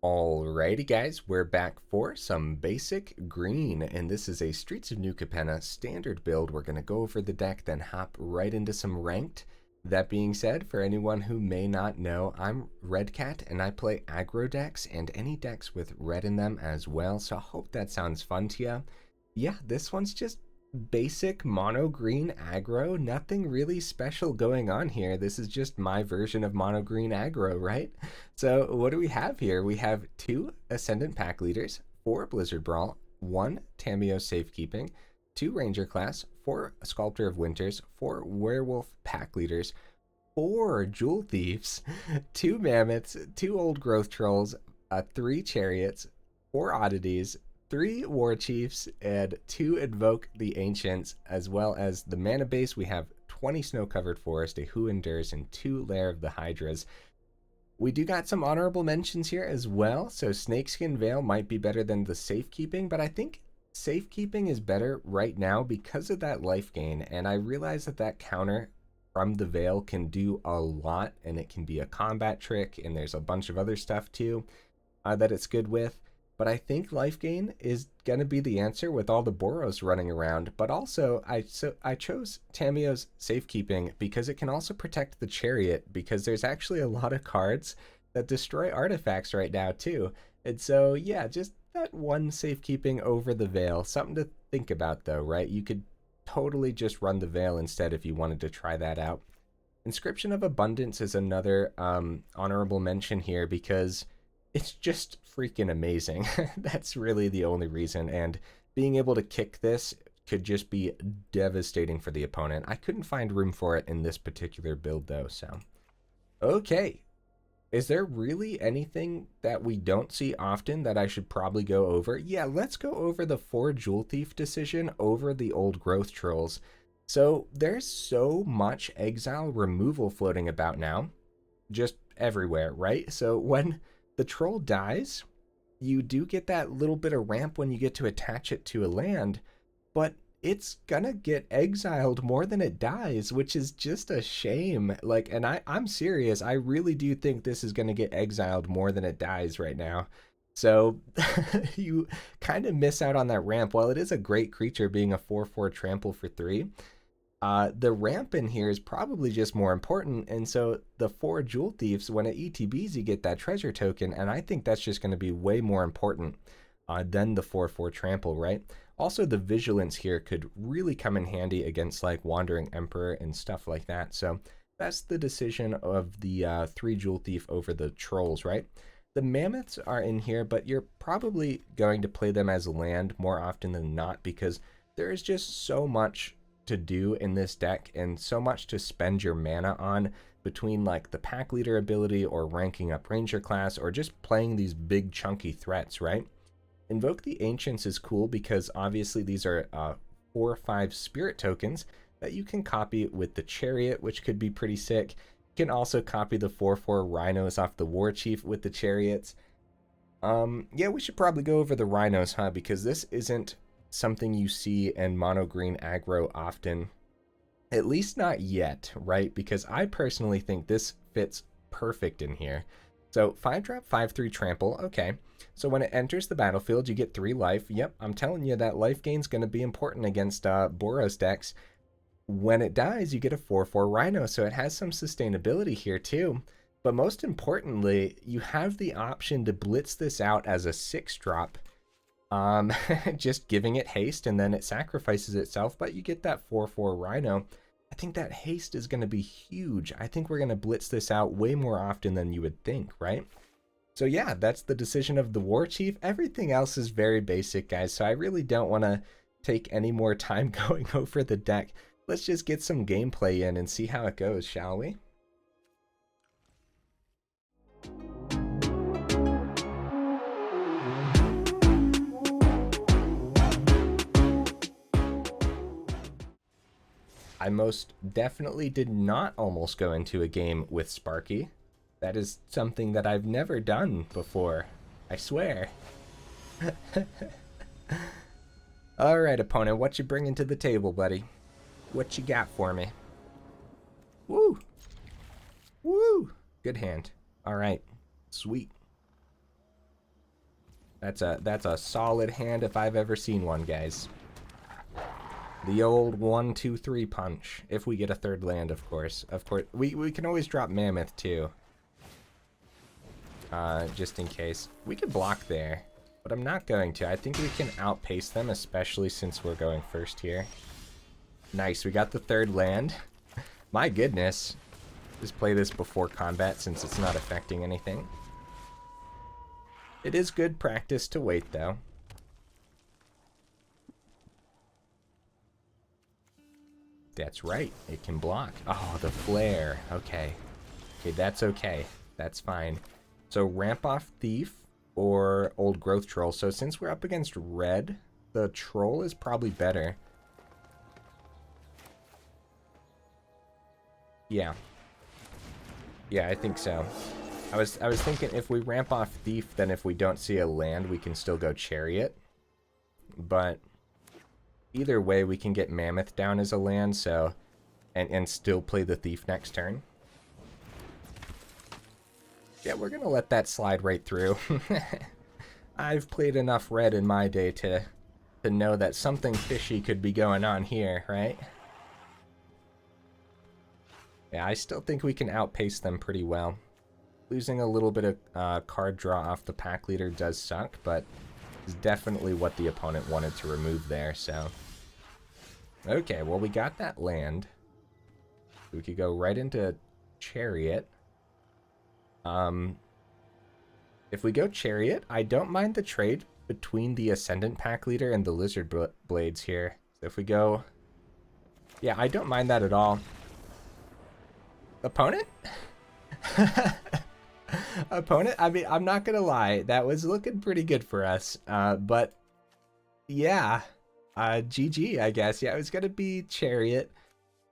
Alrighty guys, we're back for some basic green, and this is a Streets of New Capenna standard build. We're going to go over the deck, then hop right into some ranked. That being said, for anyone who may not know, I'm Red Cat, and I play aggro decks, and any decks with red in them as well, so I hope that sounds fun to you. Yeah, this one's just basic mono green aggro, nothing really special going on here. This is just my version of mono green aggro, right? So what do we have here? We have 2 Ascendant Packleaders, 4 Blizzard Brawl, 1 Tamiyo Safekeeping, 2 Ranger Class, 4 Sculptor of Winters, 4 Werewolf Packleaders, 4 Jewel Thieves, 2 Mammoths, 2 Old Growth Trolls, 3 Chariots, 4 Oddities, 3 Warchiefs, and 2 Invoke the Ancients, as well as the mana base. We have 20 Snow-Covered Forest, a Who Endures, and 2 Lair of the Hydras. We do got some honorable mentions here as well, so Snakeskin Veil might be better than the Safekeeping, but I think Safekeeping is better right now because of that life gain, and I realize that that counter from the Veil can do a lot, and it can be a combat trick, and there's a bunch of other stuff too that it's good with. But I think life gain is going to be the answer with all the Boros running around. But also, I chose Tamiyo's Safekeeping because it can also protect the Chariot, because there's actually a lot of cards that destroy artifacts right now too. And so, yeah, just that one Safekeeping over the Veil. Something to think about though, right? You could totally just run the Veil instead if you wanted to try that out. Inscription of Abundance is another honorable mention here because it's just freaking amazing. That's really the only reason, and being able to kick this could just be devastating for the opponent. I couldn't find room for it in this particular build though, so. Okay, is there really anything that we don't see often that I should probably go over? Yeah, let's go over the 4 Jewel Thief decision over the Old Growth Trolls. So there's so much exile removal floating about now, just everywhere, right? So when the troll dies, you do get that little bit of ramp when you get to attach it to a land, but it's gonna get exiled more than it dies, which is just a shame. Like, and I'm serious, I really do think this is gonna get exiled more than it dies right now. So you kind of miss out on that ramp. While it is a great creature being a 4/4 trample for 3, the ramp in here is probably just more important, and so the 4 Jewel Thieves, when it ETBs, you get that treasure token, and I think that's just going to be way more important than the 4/4 trample, right? Also, the Vigilance here could really come in handy against like Wandering Emperor and stuff like that, so that's the decision of the 3 Jewel Thief over the Trolls, right? The Mammoths are in here, but you're probably going to play them as land more often than not because there is just so much to do in this deck and so much to spend your mana on between like the pack leader ability or ranking up ranger class or just playing these big chunky threats, right? Invoke the Ancients is cool because obviously these are 4 or 5 spirit tokens that you can copy with the Chariot, which could be pretty sick. You can also copy the 4/4 rhinos off the Warchief with the Chariots. Yeah, we should probably go over the rhinos, huh? Because this isn't something you see in mono green aggro often, at least not yet, right? Because I personally think this fits perfect in here. So 5-drop 5/3 trample, okay. So when it enters the battlefield, you get 3 life. Yep, I'm telling you that life gain's going to be important against Boros decks. When it dies, you get a 4/4 rhino, so it has some sustainability here too. But most importantly, you have the option to blitz this out as a 6-drop. Just giving it haste and then it sacrifices itself, but you get that 4/4 rhino. I think that haste is going to be huge. I think we're going to blitz this out way more often than you would think, right? So yeah, that's the decision of the Warchief. Everything else is very basic, guys, so I really don't want to take any more time going over the deck. Let's just get some gameplay in and see how it goes, shall we? I most definitely did not almost go into a game with Sparky. That is something that I've never done before, I swear. Alright, opponent, what you bringing to the table, buddy? What you got for me? Woo! Woo! Good hand. Alright, sweet. That's a solid hand if I've ever seen one, guys. The old 1, 2, 3 punch. If we get a third land, of course. Of course, we can always drop Mammoth too. Just in case. We could block there, but I'm not going to. I think we can outpace them, especially since we're going first here. Nice, we got the third land. My goodness. Just play this before combat since it's not affecting anything. It is good practice to wait, though. That's right, it can block. Oh, the flare. Okay. Okay, that's okay. That's fine. So ramp off Thief or Old Growth Troll. So since we're up against red, the Troll is probably better. Yeah. Yeah, I think so. I was thinking if we ramp off Thief, then if we don't see a land, we can still go Chariot. But either way, we can get Mammoth down as a land, so and still play the Thief next turn. Yeah, we're gonna let that slide right through. I've played enough red in my day to know that something fishy could be going on here, right? Yeah, I still think we can outpace them pretty well. Losing a little bit of card draw off the pack leader does suck, but it's definitely what the opponent wanted to remove there, so. Okay, well, we got that land. We could go right into Chariot. If we go Chariot, I don't mind the trade between the Ascendant Packleader and the Lizard Blades here. So if we go... Yeah, I don't mind that at all. Opponent? Opponent? I mean, I'm not gonna lie. That was looking pretty good for us. But, yeah. GG, I guess. Yeah, it was gonna be Chariot.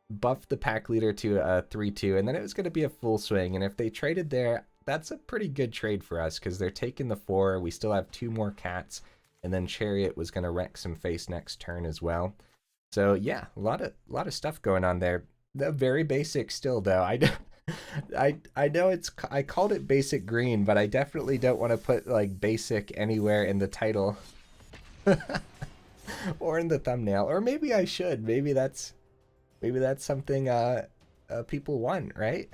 Buff the pack leader to a 3-2, and then it was going to be a full swing. And if they traded there, that's a pretty good trade for us because they're taking the 4. We still have 2 more cats, and then Chariot was going to wreck some face next turn as well. So yeah, a lot of stuff going on there. The very basic still though. I know I called it basic green, but I definitely don't want to put like basic anywhere in the title or in the thumbnail. Or maybe I should. Maybe that's something people want, right?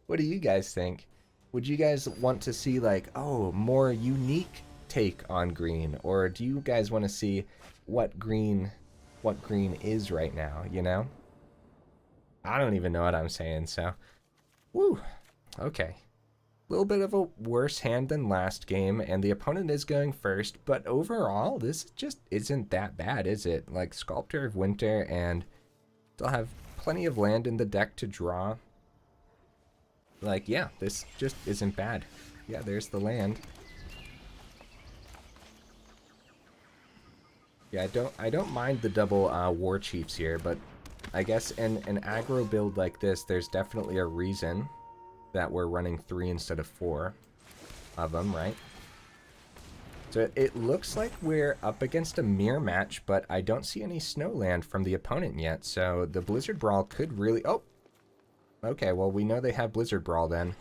What do you guys think? Would you guys want to see like, oh, more unique take on green, or do you guys want to see what green is right now, you know? I don't even know what I'm saying, so woo. Okay. A little bit of a worse hand than last game, and the opponent is going first, but overall, this just isn't that bad, is it? Like Sculptor of Winter, and still have plenty of land in the deck to draw. Like, yeah, this just isn't bad. Yeah, there's the land. Yeah, I don't mind the double War Chiefs here, but I guess in an aggro build like this, there's definitely a reason that we're running 3 instead of 4 of them, right? So it looks like we're up against a mirror match, but I don't see any snowland from the opponent yet. So the Blizzard Brawl could really... Oh! Okay, well, we know they have Blizzard Brawl then.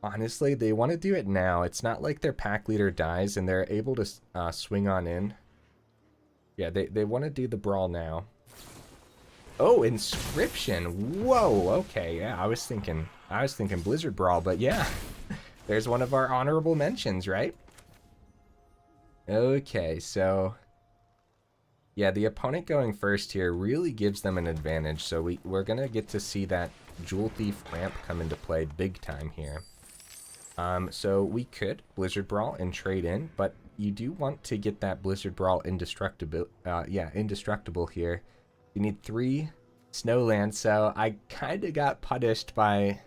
Honestly, they want to do it now. It's not like their pack leader dies and they're able to swing on in. Yeah, they want to do the Brawl now. Oh, Inscription! Whoa, okay, yeah, I was thinking Blizzard Brawl, but yeah. There's one of our honorable mentions, right? Okay, so yeah, the opponent going first here really gives them an advantage. So we're gonna get to see that Jewel Thief ramp come into play big time here. So we could Blizzard Brawl and trade in, but you do want to get that Blizzard Brawl indestructible. Indestructible here. You need 3 snowlands, so I kind of got punished by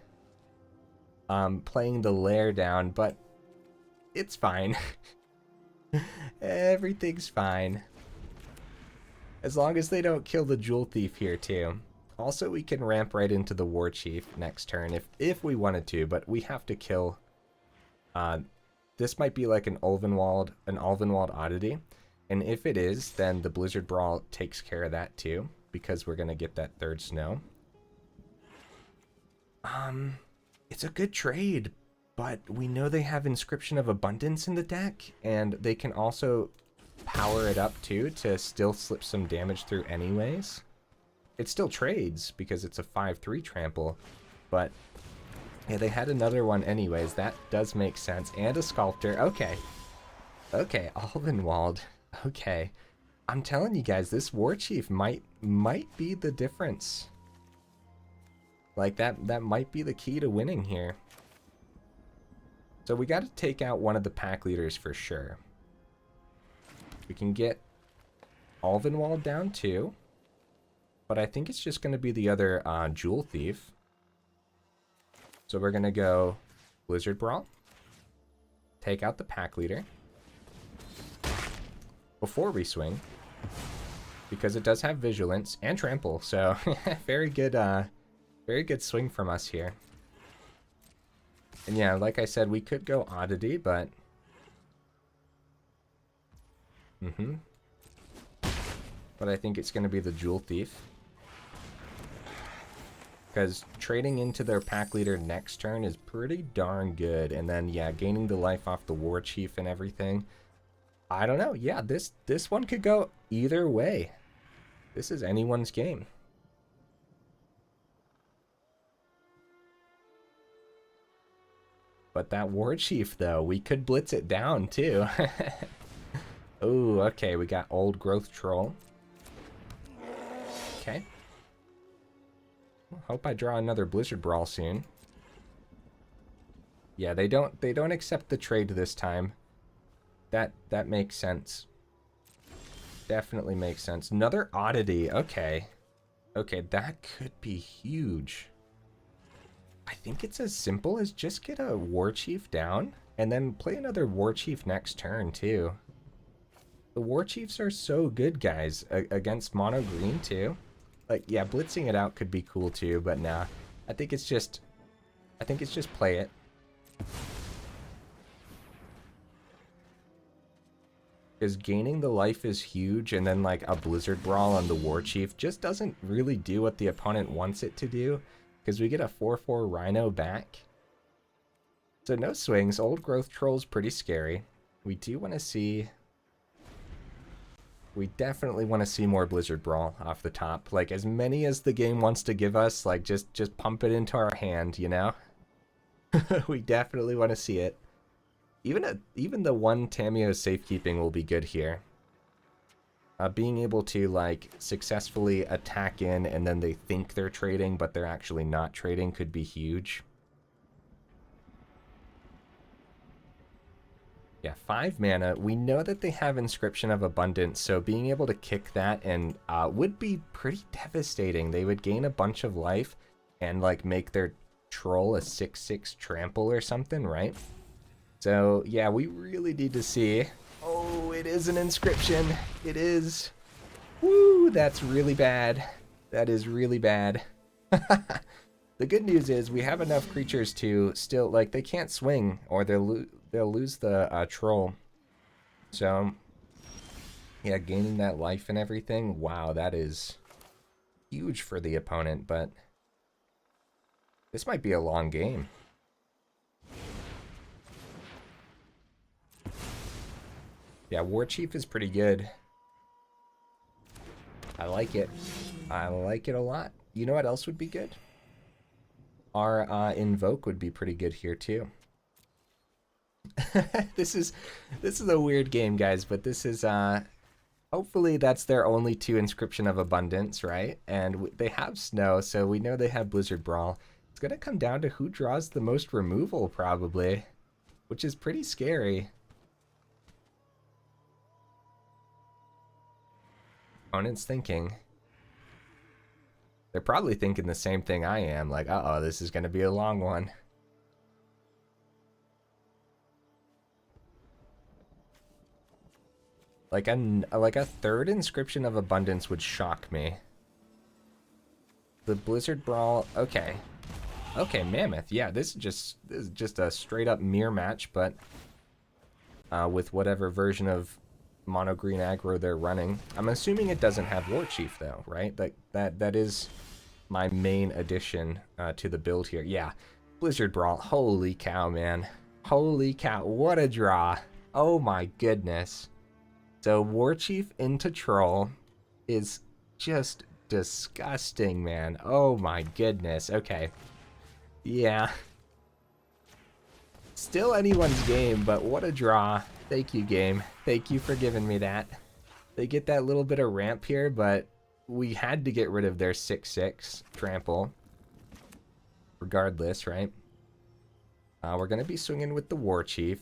playing the Lair down, but it's fine. Everything's fine. As long as they don't kill the Jewel Thief here too. Also, we can ramp right into the War Chief next turn if we wanted to, but we have to kill... this might be like an Ulvenwald Oddity. And if it is, then the Blizzard Brawl takes care of that too, because we're going to get that 3rd snow. It's a good trade, but we know they have Inscription of Abundance in the deck, and they can also power it up too to still slip some damage through anyways. It still trades because it's a 5/3 trample, but yeah, they had another one anyways. That does make sense. And a Sculptor. Okay. Okay, Ulvenwald. Okay. I'm telling you guys, this Warchief might be the difference. Like, that might be the key to winning here. So we got to take out one of the pack leaders for sure. We can get Ulvenwald down too. But I think it's just going to be the other Jewel Thief. So we're going to go Blizzard Brawl. Take out the pack leader. Before we swing. Because it does have Vigilance and Trample. So very good swing from us here. And yeah, like I said, we could go Oddity, but... But I think it's going to be the Jewel Thief. Because trading into their pack leader next turn is pretty darn good. And then, yeah, gaining the life off the Warchief and everything. I don't know. Yeah, this one could go either way. This is anyone's game. But that Warchief, though, we could blitz it down, too. Oh, okay, we got Old Growth Troll. Okay. Well, hope I draw another Blizzard Brawl soon. Yeah, they don't accept the trade this time. That makes sense. Definitely makes sense. Another Oddity. Okay. Okay, that could be huge. I think it's as simple as just get a Warchief down and then play another Warchief next turn too. The Warchiefs are so good, guys, against mono green too. Like, yeah, blitzing it out could be cool too, but nah. I think it's just play it. Because gaining the life is huge, and then like a Blizzard Brawl on the Warchief just doesn't really do what the opponent wants it to do. Because we get a 4/4 Rhino back. So no swings. Old Growth Troll's pretty scary. We do want to see... We definitely want to see more Blizzard Brawl off the top. Like, as many as the game wants to give us, like, just pump it into our hand, you know? We definitely want to see it. Even the one Tamiyo Safekeeping will be good here. Being able to, like, successfully attack in and then they think they're trading, but they're actually not trading could be huge. Yeah, 5 mana. We know that they have Inscription of Abundance, so being able to kick that and would be pretty devastating. They would gain a bunch of life and, like, make their troll a 6/6 trample or something, right? So, yeah, we really need to see... Oh, it is an inscription. It is. Woo, that's really bad. That is really bad. The good news is we have enough creatures to still, like, they can't swing or they'll lose the troll. So, yeah, gaining that life and everything. Wow, that is huge for the opponent, but this might be a long game. Yeah, Warchief is pretty good. I like it. I like it a lot. You know what else would be good? Our Invoke would be pretty good here too. This is a weird game, guys, but this is hopefully that's their only 2 Inscription of Abundance, right? And they have Snow, so we know they have Blizzard Brawl. It's gonna come down to who draws the most removal, probably, which is pretty scary. Opponent's thinking. They're probably thinking the same thing I am, like, uh-oh, this is going to be a long one. Like a 3rd Inscription of Abundance would shock me. The Blizzard Brawl, okay. Okay, Mammoth, yeah, this is just a straight up mirror match, but with whatever version of mono green aggro they're running. I'm assuming it doesn't have Warchief though, right? That is my main addition to the build here. Yeah, Blizzard Brawl. Holy cow, man. Holy cow. What a draw. Oh my goodness. So Warchief into Troll is just disgusting, man. Oh my goodness. Okay. Yeah. Still anyone's game, but what a draw. Thank you, game. Thank you for giving me that. They get that little bit of ramp here, but we had to get rid of their 6/6 trample. Regardless, right? We're going to be swinging with the Warchief.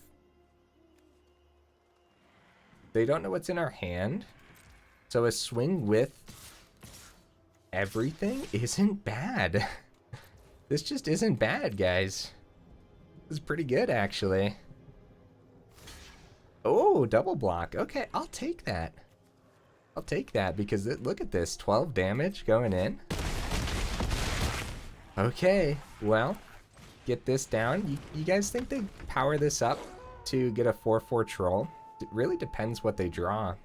They don't know what's in our hand. So a swing with everything isn't bad. This just isn't bad, guys. This is pretty good, actually. Oh, double block. Okay, I'll take that. I'll take that because look at this. 12 damage going in. Okay, well, get this down. You guys think they power this up to get a 4/4 troll? It really depends what they draw.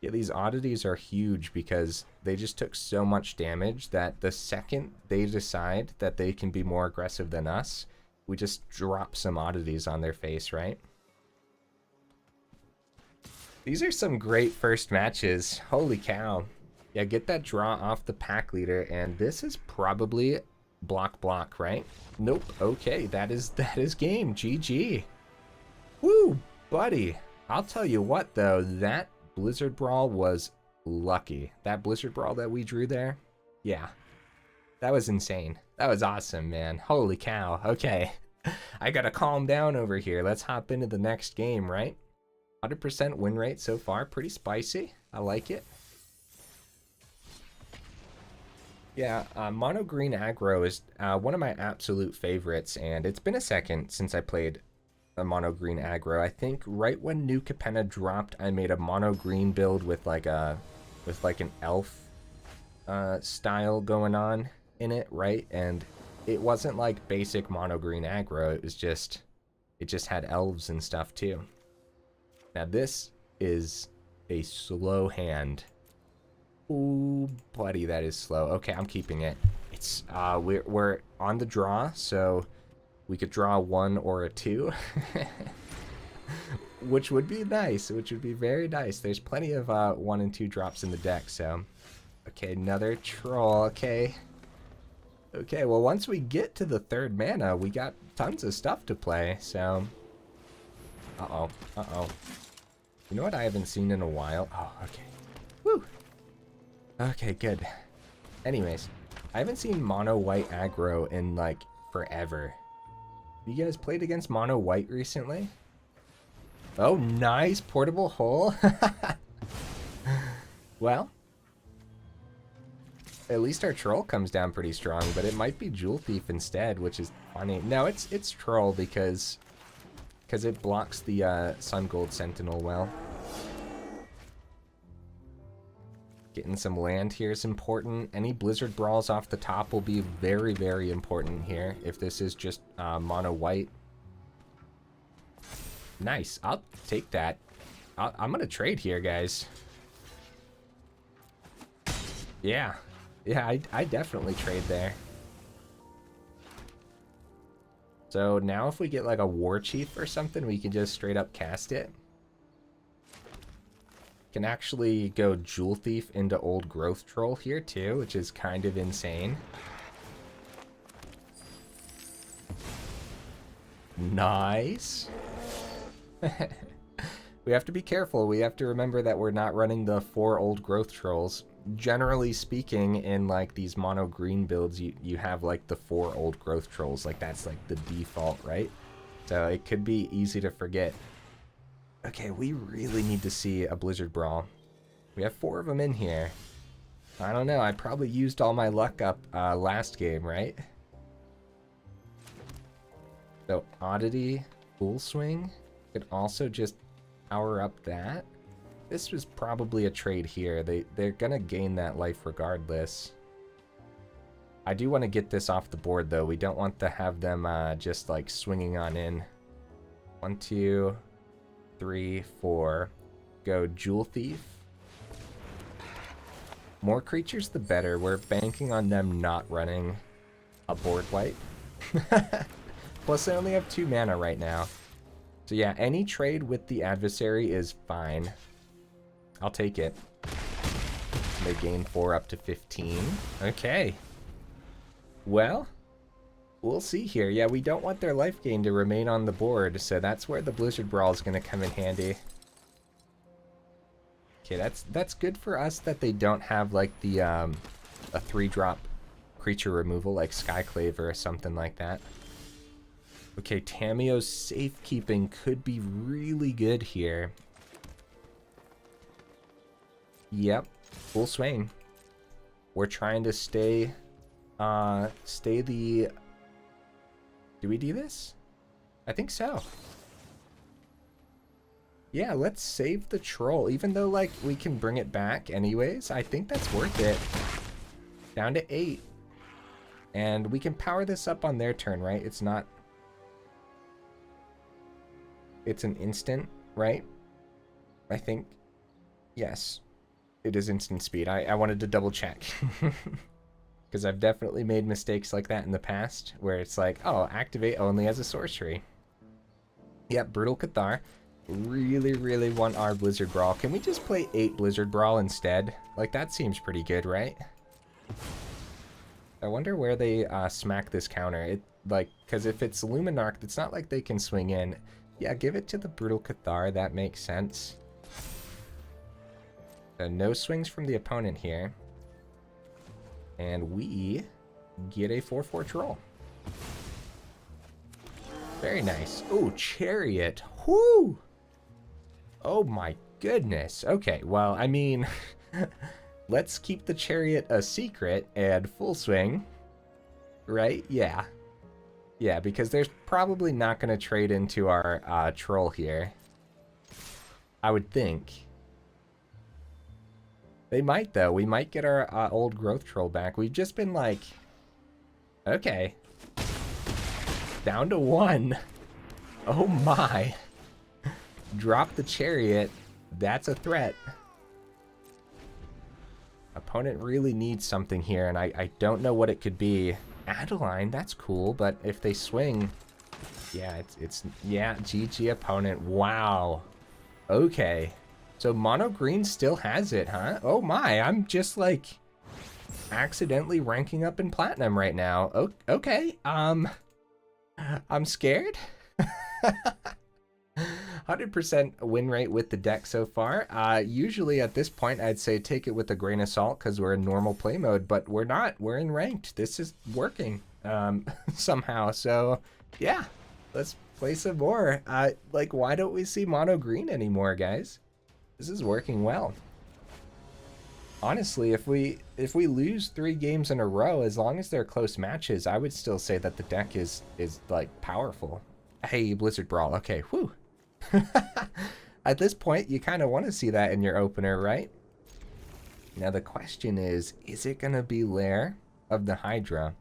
Yeah, these oddities are huge because they just took so much damage that the second they decide that they can be more aggressive than us, we just drop some oddities on their face, right? These are some great first matches. Holy cow. Yeah, get that draw off the pack leader, and this is probably block, right? Nope. Okay, that is game. GG. Woo, buddy. I'll tell you what, though, that Blizzard Brawl was lucky. That Blizzard Brawl that we drew there, yeah, that was insane. That was awesome, man. Holy cow. Okay, I gotta calm down over here. Let's hop into the next game, right? 100% win rate so far. Pretty spicy. I like it. Yeah, mono green aggro is one of my absolute favorites, and it's been a second since I played a mono green aggro. I think right when New Capenna dropped, I made a mono green build with like an elf style going on in it, right? And it wasn't like basic mono green aggro. It just had elves and stuff too. Now this is a slow hand. Ooh, buddy, that is slow. Okay, I'm keeping it. It's we're on the draw, so we could draw a 1 or a 2, which would be nice. Which would be very nice. There's plenty of 1 and 2 drops in the deck. So, okay, another troll. Okay. Okay. Well, once we get to the 3rd mana, we got tons of stuff to play. So, uh oh. You know what I haven't seen in a while? Oh, okay. Woo. Okay, good. Anyways, I haven't seen mono white aggro in like forever. You guys played against mono white recently? Oh, nice portable hole. Well, at least our troll comes down pretty strong, but it might be Jewel Thief instead, which is funny. No, it's troll because it blocks the Sun Gold Sentinel well. Getting some land here is important. Any Blizzard Brawls off the top will be very, very important here if this is just mono white. Nice. I'll take that. I'm going to trade here, guys. Yeah. Yeah, I definitely trade there. So now if we get like a Warchief or something, we can just straight up cast it. Can actually go Jewel Thief into Old Growth Troll here too, which is kind of insane. Nice. We have to be careful. We have to remember that we're not running the 4 Old Growth Trolls. Generally speaking, in like these mono green builds, you have like the 4 Old Growth Trolls. Like that's like the default, right? So it could be easy to forget. Okay, we really need to see a Blizzard Brawl. We have 4 of them in here. I don't know, I probably used all my luck up last game, right? So, Oddity, Full Swing, could also just power up that. This was probably a trade here. They're gonna gain that life regardless. I do want to get this off the board, though. We don't want to have them just, like, swinging on in. 1, 2... 3, 4. Go Jewel Thief. More creatures the better. We're banking on them not running a board wipe. Plus, they only have 2 mana right now. So yeah, any trade with the adversary is fine. I'll take it. They gain 4 up to 15. Okay. Well, we'll see here. Yeah, we don't want their life gain to remain on the board, so that's where the Blizzard Brawl is going to come in handy. Okay, that's good for us that they don't have like the a 3-drop creature removal like Skyclave or something like that. Okay, Tamiyo's Safekeeping could be really good here. Yep, full swing. We're trying to stay the... Do we do this? I think so. Yeah, let's save the troll. Even though, like, we can bring it back anyways, I think that's worth it. Down to 8. And we can power this up on their turn, right? It's not... It's an instant, right? I think. Yes. It is instant speed. I wanted to double check. Because I've definitely made mistakes like that in the past, where it's like, oh, activate only as a sorcery. Yep, Brutal Cathar. Really, really want our Blizzard Brawl. Can we just play 8 Blizzard Brawl instead? Like, that seems pretty good, right? I wonder where they smack this counter. It, like, because if it's Luminarch, it's not like they can swing in. Yeah, give it to the Brutal Cathar. That makes sense. No swings from the opponent here. And we get a 4/4 troll. Very nice. Oh, Chariot. Whoo! Oh my goodness. Okay, well, I mean, let's keep the Chariot a secret and full swing. Right? Yeah. Yeah, because there's probably not going to trade into our troll here. I would think. They might, though. We might get our old growth troll back. We've just been like... Okay. Down to 1. Oh my. Drop the Chariot. That's a threat. Opponent really needs something here, and I don't know what it could be. Adeline, that's cool, but if they swing... Yeah, yeah, GG opponent. Wow. Okay. So mono green still has it, huh? Oh my, I'm just like accidentally ranking up in platinum right now. Oh, okay, I'm scared. 100% win rate with the deck so far. Usually at this point, I'd say take it with a grain of salt because we're in normal play mode, but we're not. We're in ranked. This is working somehow. So yeah, let's play some more. Like, why don't we see mono green anymore, guys? This is working well. Honestly, if we lose 3 games in a row, as long as they're close matches, I would still say that the deck is like powerful. Hey, Blizzard Brawl. Okay, whew. At this point, you kind of want to see that in your opener, right? Now the question is it gonna be Lair of the Hydra?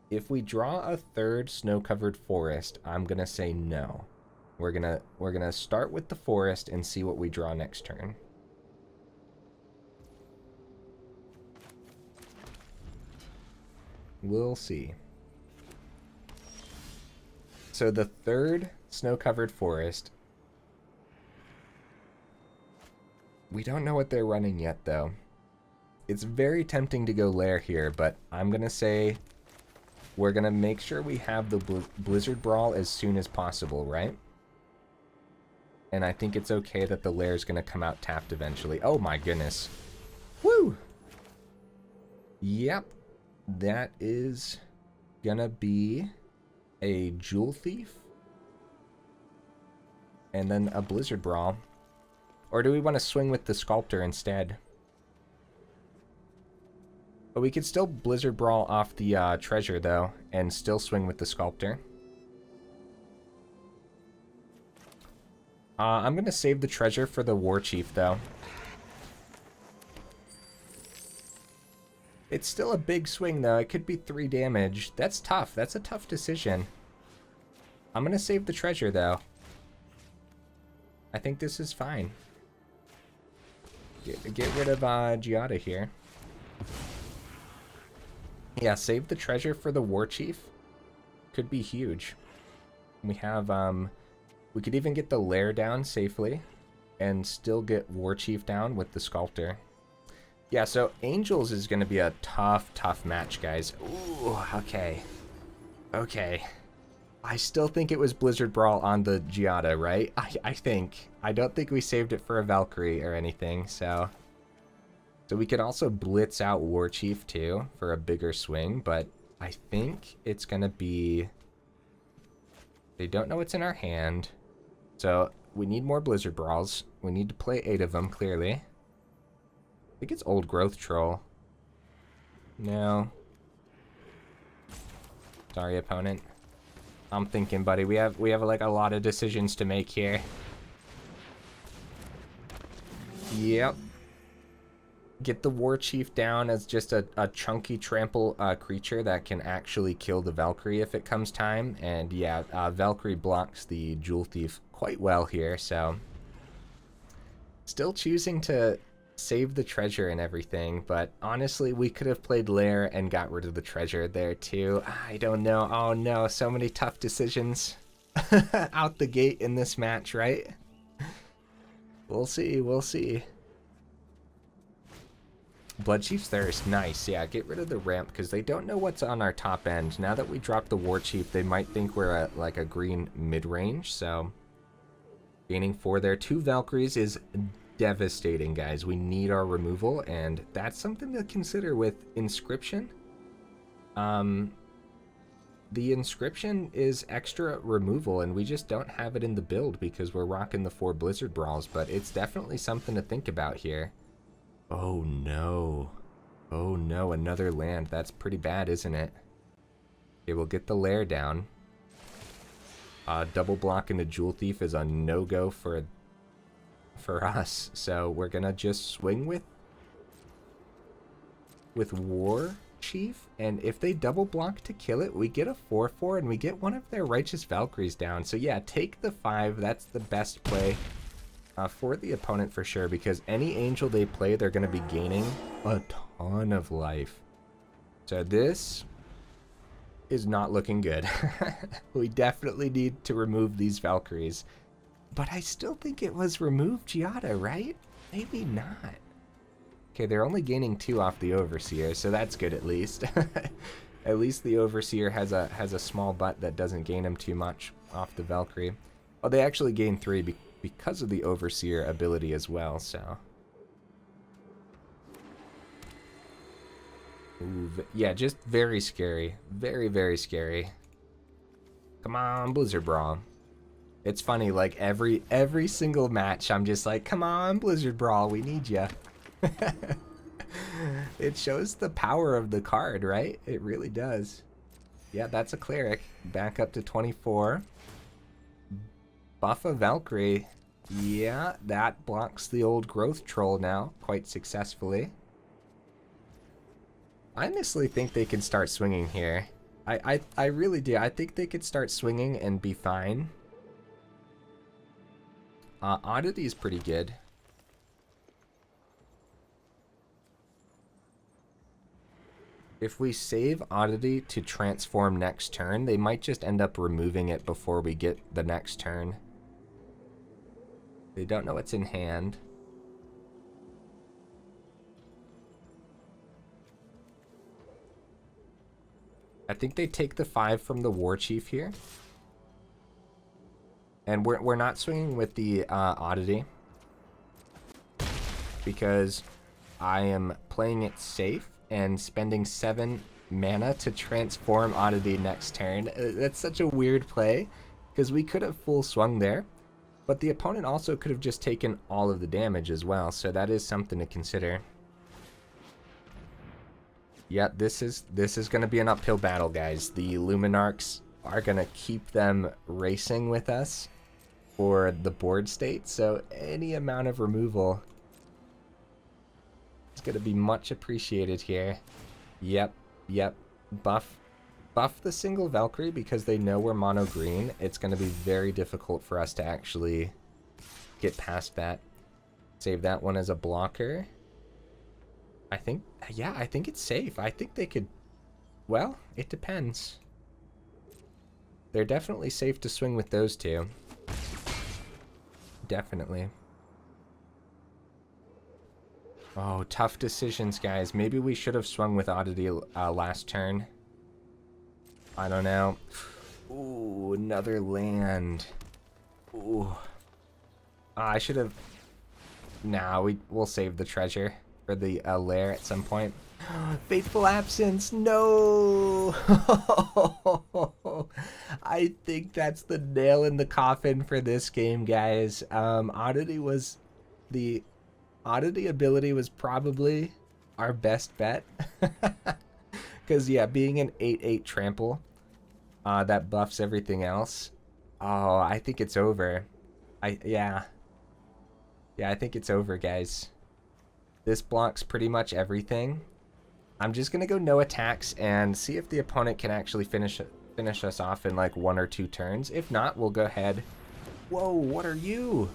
If we draw a 3rd snow-covered forest, I'm gonna say no. We're gonna start with the forest and see what we draw next turn. We'll see. So the 3rd snow-covered forest. We don't know what they're running yet, though. It's very tempting to go Lair here, but I'm gonna say we're gonna make sure we have the Blizzard Brawl as soon as possible, right? And I think it's okay that the Lair is going to come out tapped eventually. Oh my goodness. Woo! Yep. That is going to be a Jewel Thief. And then a Blizzard Brawl. Or do we want to swing with the Sculptor instead? But we could still Blizzard Brawl off the treasure, though, and still swing with the Sculptor. I'm going to save the treasure for the Warchief, though. It's still a big swing, though. It could be 3 damage. That's tough. That's a tough decision. I'm going to save the treasure, though. I think this is fine. Get rid of Giada here. Yeah, save the treasure for the Warchief. Could be huge. We have, we could even get the Lair down safely and still get Warchief down with the Sculptor. Yeah, so Angels is going to be a tough match, guys. Ooh, okay. Okay. I still think it was Blizzard Brawl on the Giada, right? I think. I don't think we saved it for a Valkyrie or anything, so... So we could also blitz out Warchief, too, for a bigger swing, but I think it's going to be... They don't know what's in our hand, so we need more Blizzard Brawls. We need to play 8 of them, clearly. I think it's Old Growth Troll. No. Sorry, opponent. I'm thinking, buddy. We have like a lot of decisions to make here. Yep. Get the Warchief down as just a chunky trample creature that can actually kill the Valkyrie if it comes time. And yeah, Valkyrie blocks the Jewel Thief quite well here, so... Still choosing to save the treasure and everything, but honestly, we could have played Lair and got rid of the treasure there too. I don't know. Oh no, so many tough decisions out the gate in this match, right? We'll see, we'll see. Bloodchief's Thirst, nice. Yeah, get rid of the ramp because they don't know what's on our top end. Now that we dropped the Warchief, they might think we're at like a green mid-range, so gaining 4 there. 2 Valkyries is devastating, guys. We need our removal, and that's something to consider with Inscription. The Inscription is extra removal, and we just don't have it in the build because we're rocking the 4 Blizzard Brawls, but it's definitely something to think about here. Oh no. Oh no, another land. That's pretty bad, isn't it? Okay, we'll get the Lair down. Double blocking the Jewel Thief is a no-go for us, so we're gonna just swing with Warchief, and if they double block to kill it, we get a 4/4 and we get one of their Righteous Valkyries down. So yeah, take the 5. That's the best play for the opponent for sure, because any angel they play, they're gonna be gaining a ton of life. So this is not looking good. We definitely need to remove these Valkyries. But I still think it was remove Giada, right? Maybe not. Okay, they're only gaining 2 off the Overseer, so that's good at least. At least the Overseer has a small butt that doesn't gain him too much off the Valkyrie. Oh, they actually gain 3 because of the Overseer ability as well, so... Ooh, yeah, just very scary. Very, very scary. Come on, Blizzard Brawl. It's funny, like every single match, I'm just like, come on, Blizzard Brawl, we need ya. It shows the power of the card, right? It really does. Yeah, that's a cleric. Back up to 24. Buff a Valkyrie. Yeah, that blocks the old growth troll now quite successfully. I honestly think they can start swinging here. I really do. I think they could start swinging and be fine. Oddity is pretty good. If we save Oddity to transform next turn, they might just end up removing it before we get the next turn. They don't know what's in hand. I think they take the 5 from the Warchief here. And we're not swinging with the Oddity, because I am playing it safe and spending 7 mana to transform Oddity next turn. That's such a weird play, because we could have full swung there, but the opponent also could have just taken all of the damage as well, so that is something to consider. Yeah, this is going to be an uphill battle, guys. The Luminarchs are going to keep them racing with us for the board state, so any amount of removal is going to be much appreciated here. Yep. Buff the single Valkyrie because they know we're mono green. It's going to be very difficult for us to actually get past that. Save that one as a blocker. I think it's safe. I think they could Well, it depends. They're definitely safe to swing with those two. Definitely. Oh, tough decisions, guys. Maybe we should have swung with Oddity last turn. I don't know. Ooh, another land. Ooh. I should have... Nah, we'll save the treasure for the Lair at some point. Faithful Absence, no! I think that's the nail in the coffin for this game, guys. Oddity ability was probably our best bet. Because, yeah, being an 8/8 trample that buffs everything else. Oh, I think it's over. Yeah, I think it's over, guys. This blocks pretty much everything. I'm just going to go no attacks and see if the opponent can actually finish us off in like 1 or 2 turns. If not, we'll go ahead. Whoa, what are you?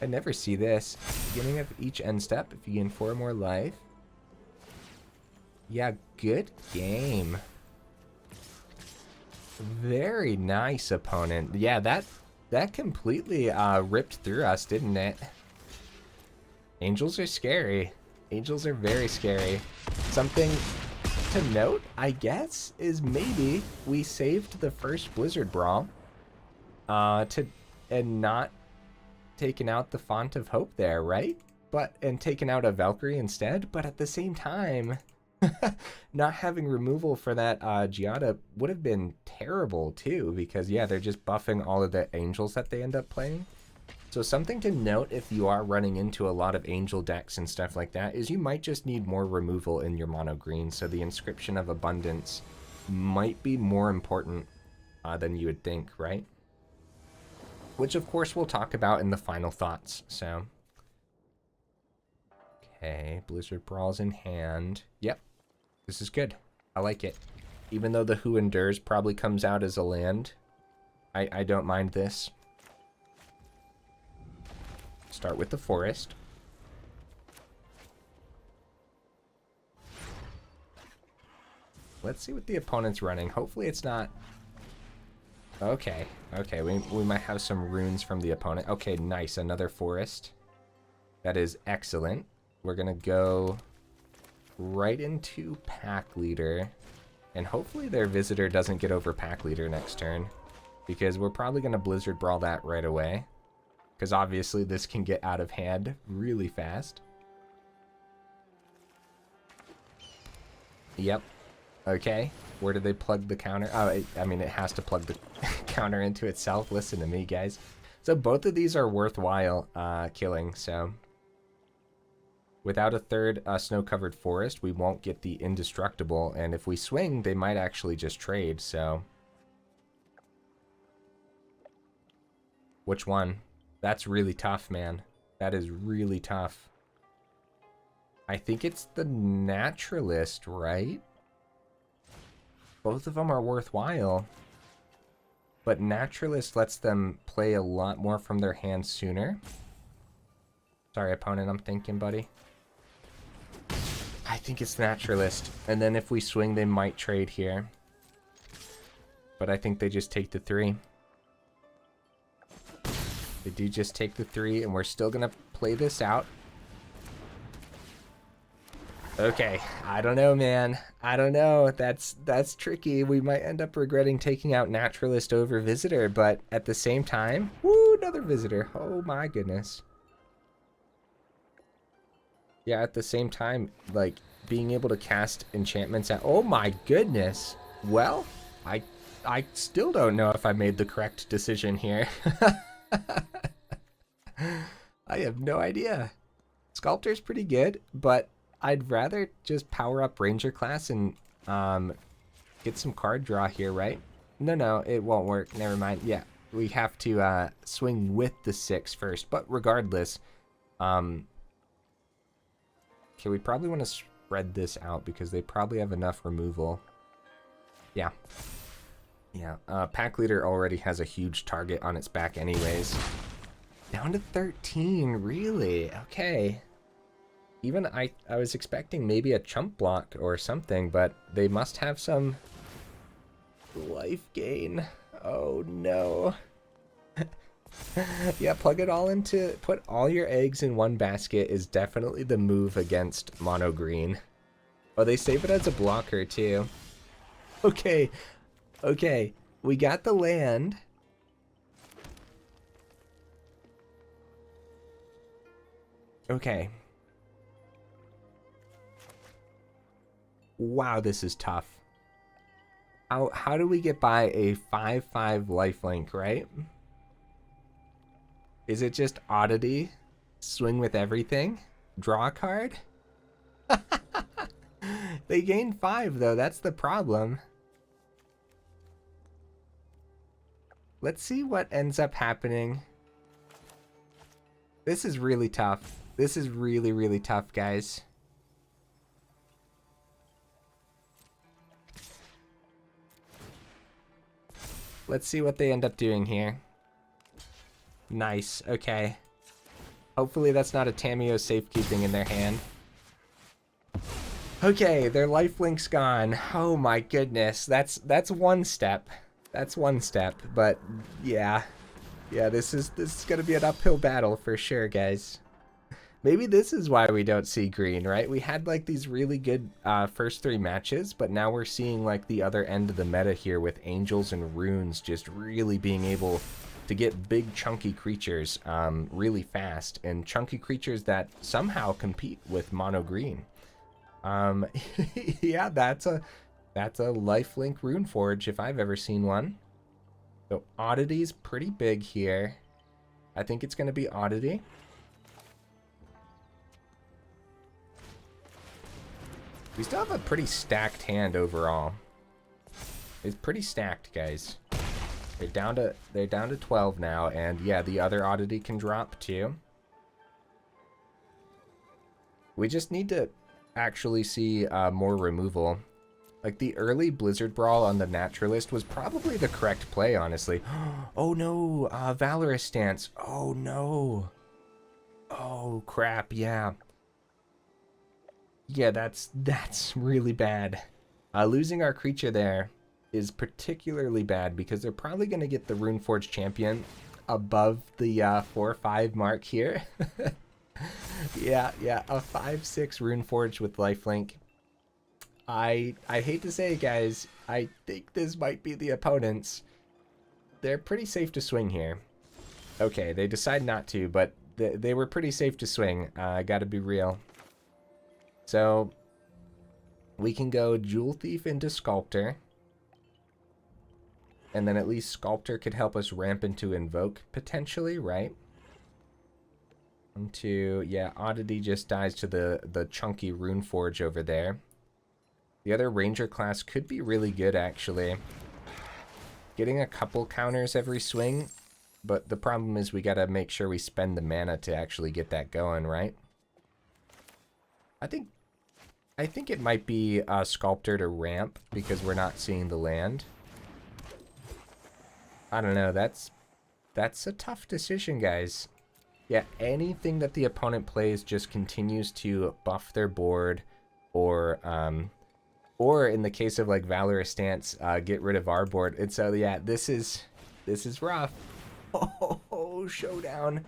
I never see this. Beginning of each end step, if you gain 4 more life. Yeah, good game. Very nice, opponent. Yeah, that completely ripped through us, didn't it? Angels are scary. Angels are very scary. Something to note, I guess, is maybe we saved the first Blizzard Brawl and not taken out the Font of Hope there, right? And taken out a Valkyrie instead, but at the same time, not having removal for that Giada would have been terrible too, because yeah, they're just buffing all of the angels that they end up playing. So something to note if you are running into a lot of angel decks and stuff like that is you might just need more removal in your mono green, so the Inscription of Abundance might be more important than you would think, right? Which of course we'll talk about in the final thoughts, so. Okay, Blizzard Brawl's in hand. Yep, this is good. I like it. Even though the Who Endures probably comes out as a land, I don't mind this. Start with the forest. Let's see what the opponent's running. Hopefully it's not... Okay, we might have some runes from the opponent. Okay, nice, another forest. That is excellent. We're gonna go right into Packleader. And hopefully their visitor doesn't get over Packleader next turn, because we're probably gonna Blizzard Brawl that right away. Because obviously this can get out of hand really fast. Yep. Okay. Where do they plug the counter? Oh, I mean, it has to plug the counter into itself. Listen to me, guys. So both of these are worthwhile killing, so. Without a third snow-covered forest, we won't get the indestructible. And if we swing, they might actually just trade, so. Which one? That's really tough, man. That is really tough. I think it's the Naturalist, right? Both of them are worthwhile. But Naturalist lets them play a lot more from their hands sooner. Sorry, opponent, I'm thinking, buddy. I think it's Naturalist. And then if we swing, they might trade here. But I think they just take the 3. They do just take the 3, and we're still gonna play this out. Okay, I don't know, man. I don't know. That's tricky. We might end up regretting taking out Naturalist over Visitor, but at the same time, woo, another Visitor. Oh my goodness. Yeah, at the same time, like, being able to cast enchantments at... Oh my goodness. Well, I still don't know if I made the correct decision here. I have no idea. Sculptor's pretty good, but I'd rather just power up Ranger class and get some card draw here, right? No, it won't work. Never mind. Yeah, we have to swing with the 6 first. But regardless, okay, we probably want to spread this out because they probably have enough removal. Yeah. Yeah, Packleader already has a huge target on its back anyways. Down to 13, really? Okay. Even I was expecting maybe a chump block or something, but they must have some life gain. Oh no. Yeah, plug it all into, put all your eggs in one basket is definitely the move against mono green. Oh, they save it as a blocker too. Okay, okay, we got the land. Okay. Wow, this is tough. How do we get by a 5/5 lifelink, right? Is it just Oddity? Swing with everything? Draw a card? They gain 5 though, that's the problem. Let's see what ends up happening. This is really tough. This is really, really tough, guys. Let's see what they end up doing here. Nice, okay. Hopefully that's not a Tamiyo Safekeeping in their hand. Okay, their lifelink's gone. Oh my goodness, that's one step. That's one step, but yeah. Yeah, this is gonna be an uphill battle for sure, guys. Maybe this is why we don't see green, right? We had like these really good first 3 matches, but now we're seeing like the other end of the meta here with angels and runes just really being able to get big chunky creatures really fast, and chunky creatures that somehow compete with mono green. Yeah, that's a lifelink rune forge if I've ever seen one. So Oddity's pretty big here. I think it's gonna be Oddity. We still have a pretty stacked hand overall. It's pretty stacked, guys. They're down to 12 now, and yeah, the other Oddity can drop too. We just need to actually see more removal. Like the early Blizzard Brawl on the Naturalist was probably the correct play, honestly. Oh no, Valorous Stance. Oh no. Oh crap, yeah. Yeah, that's really bad. Losing our creature there is particularly bad because they're probably going to get the Runeforge champion above the 4/5 mark here. Yeah, a 5/6 Runeforge with lifelink. I hate to say it, guys. I think this might be the opponents. They're pretty safe to swing here. Okay, they decide not to, but they were pretty safe to swing. I gotta be real. So we can go Jewel Thief into Sculptor. And then at least Sculptor could help us ramp into Invoke, potentially, right? Yeah, Oddity just dies to the chunky Runeforge over there. The other Ranger class could be really good, actually. Getting a couple counters every swing, but the problem is we gotta make sure we spend the mana to actually get that going, right? I think it might be Sculptor to ramp because we're not seeing the land. I don't know, that's a tough decision, guys. Yeah, anything that the opponent plays just continues to buff their board, or in the case of like Valorous Stance, get rid of our board. And so yeah, this is rough. Oh, showdown.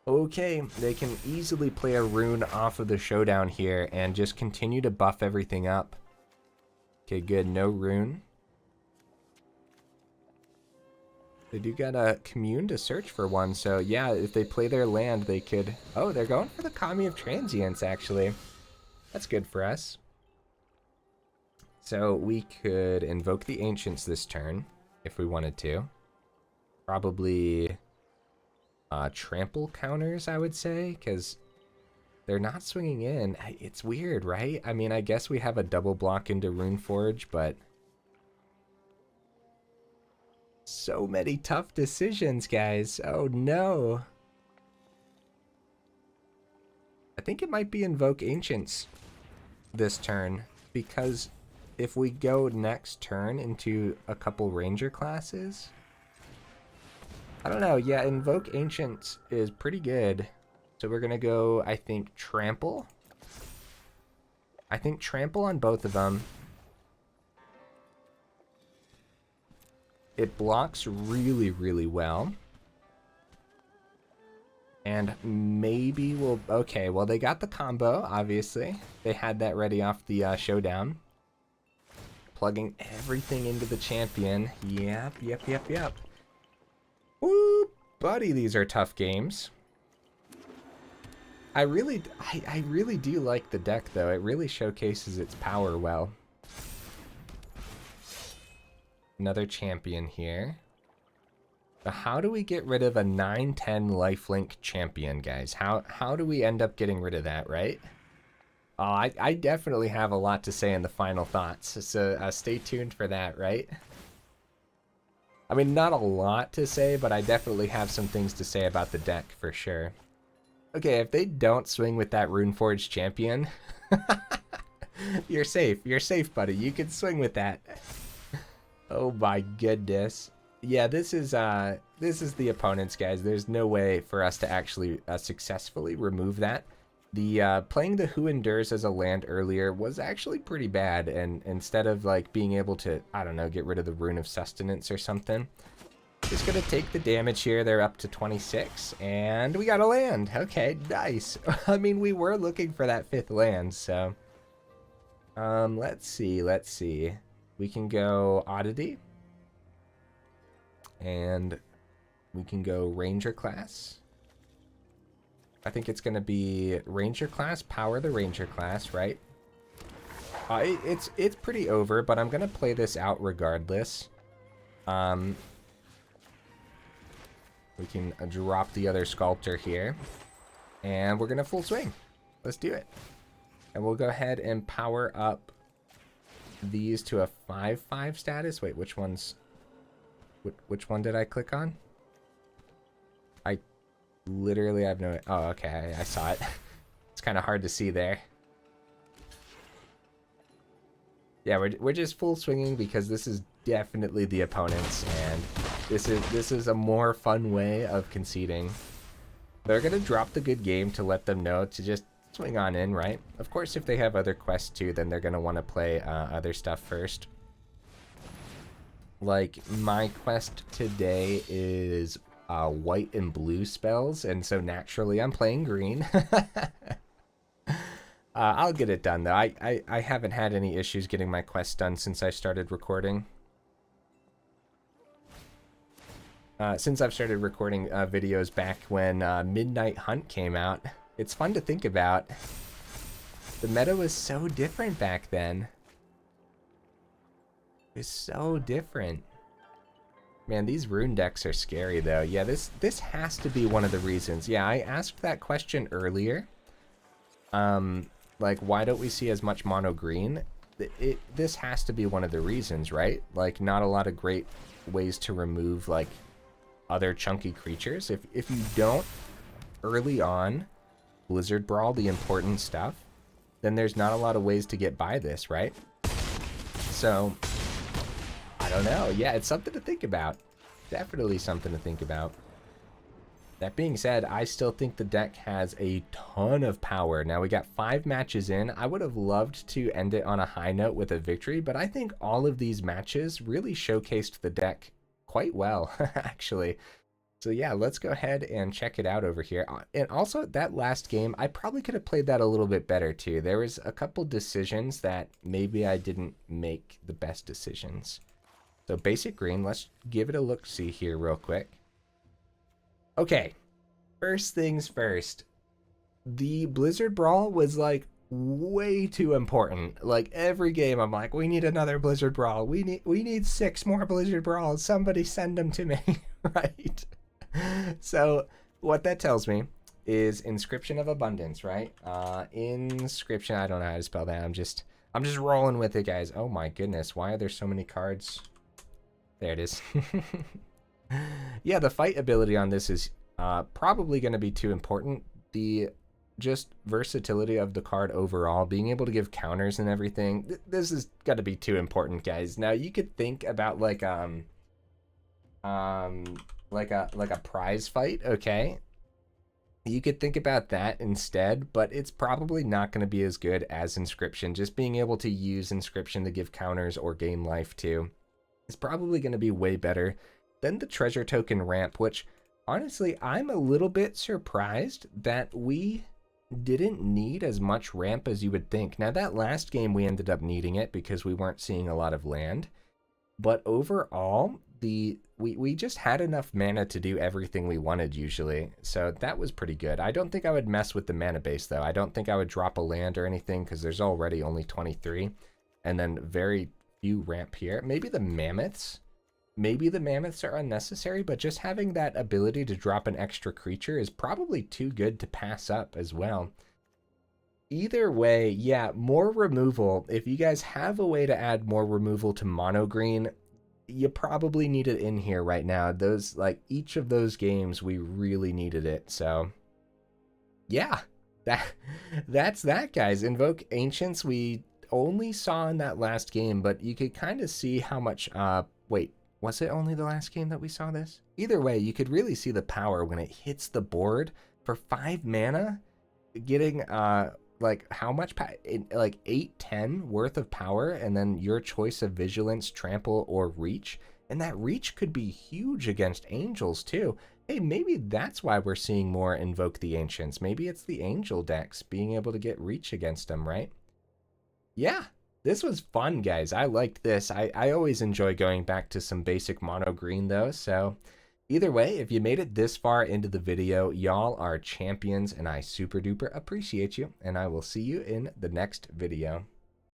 Okay, they can easily play a rune off of the showdown here and just continue to buff everything up. Okay, good, no rune. They do got a commune to search for one, so yeah, if they play their land, they could... Oh, they're going for the Kami of Transience, actually. That's good for us. So we could invoke the Ancients this turn, if we wanted to. Probably trample counters, I would say, because they're not swinging in. It's weird, right? I mean, I guess we have a double block into Runeforge, but... So many tough decisions, guys. Oh no. I think it might be Invoke Ancients this turn, because if we go next turn into a couple Ranger classes... I don't know, yeah, Invoke Ancients is pretty good. So we're gonna go, I think, Trample. I think trample on both of them. It blocks really, really well. And maybe we'll... Okay, well, they got the combo, obviously. They had that ready off the showdown. Plugging everything into the champion. Yep. Woo, buddy, these are tough games. I really do like the deck, though. It really showcases its power well. Another champion here. So how do we get rid of a 9-10 lifelink champion, guys? How do we end up getting rid of that, right? I definitely have a lot to say in the final thoughts, so stay tuned for that, right? I mean, not a lot to say, but I definitely have some things to say about the deck for sure. Okay, if they don't swing with that Runeforged champion, you're safe. You're safe, buddy. You can swing with that. Oh my goodness. Yeah, this is the opponents, guys. There's no way for us to actually successfully remove that. The playing the Who Endures as a land earlier was actually pretty bad, and instead of like being able to, I don't know, get rid of the Rune of Sustenance or something, just gonna take the damage here. They're up to 26, and we got a land. Okay, nice. I mean, we were looking for that 5th land, so let's see. We can go Oddity, and we can go Ranger class. I think it's gonna be Ranger class, power the Ranger class, right? It's pretty over, but I'm gonna play this out regardless. We can drop the other Sculptor here, and we're gonna full swing. Let's do it. And we'll go ahead and power up these to a 5/5 status. Wait, which one did I click on? I literally have no... Oh, okay, I saw it. It's kind of hard to see there. Yeah, we're just full swinging because this is definitely the opponents, and this is a more fun way of conceding. They're gonna drop the good game to let them know to just swing on in, right? Of course, if they have other quests too, then they're gonna want to play other stuff first. Like, my quest today is white and blue spells, and so naturally I'm playing green. I'll get it done, though. I haven't had any issues getting my quest done since I started recording. Since I've started recording videos back when Midnight Hunt came out. It's fun to think about. The meta was so different back then. It was so different. Man, these rune decks are scary, though. Yeah, this has to be one of the reasons. Yeah, I asked that question earlier. Like, why don't we see as much mono green? This has to be one of the reasons, right? Like, not a lot of great ways to remove, like, other chunky creatures. If you don't, early on, Blizzard Brawl, the important stuff, then there's not a lot of ways to get by this, right? So, I don't know. Yeah, it's something to think about. Definitely something to think about. That being said, I still think the deck has a ton of power. Now, we got 5 matches in. I would have loved to end it on a high note with a victory, but I think all of these matches really showcased the deck quite well, actually. So yeah, let's go ahead and check it out over here. And also, that last game, I probably could have played that a little bit better too. There was a couple decisions that maybe I didn't make the best decisions. So basic green, let's give it a look-see here real quick. Okay, first things first. The Blizzard Brawl was like way too important. Like every game I'm like, we need another Blizzard Brawl. We need 6 more Blizzard Brawls. Somebody send them to me, right? So what that tells me is Inscription of Abundance, right? Inscription, I don't know how to spell that. I'm just rolling with it, guys. Oh my goodness, why are there so many cards? There it is. Yeah, the fight ability on this is probably going to be too important. The just versatility of the card overall, being able to give counters and everything, this is got to be too important, guys. Now you could think about like a prize fight, okay? You could think about that instead, but it's probably not going to be as good as Inscription. Just being able to use Inscription to give counters or gain life too is probably going to be way better than the treasure token ramp, which honestly, I'm a little bit surprised that we didn't need as much ramp as you would think. Now, that last game we ended up needing it because we weren't seeing a lot of land, but overall, we just had enough mana to do everything we wanted usually, so that was pretty good. I don't think I would mess with the mana base though. I don't think I would drop a land or anything because there's already only 23, and then very few ramp here. Maybe the mammoths are unnecessary, but just having that ability to drop an extra creature is probably too good to pass up as well. Either way, yeah, more removal. If you guys have a way to add more removal to mono green, you probably need it in here right now. Those, like, each of those games we really needed it. So yeah, that's that, guys. Invoke Ancients we only saw in that last game, but you could kind of see how much wait, was it only the last game that we saw this? Either way, you could really see the power when it hits the board for 5 mana, getting like how much like 8-10 worth of power, and then your choice of vigilance, trample, or reach, and that reach could be huge against angels too. Hey, maybe that's why we're seeing more Invoke the Ancients. Maybe it's the angel decks being able to get reach against them, right? Yeah, this was fun, guys. I liked this. I always enjoy going back to some basic mono green though, so either way, if you made it this far into the video, y'all are champions, and I super duper appreciate you, and I will see you in the next video.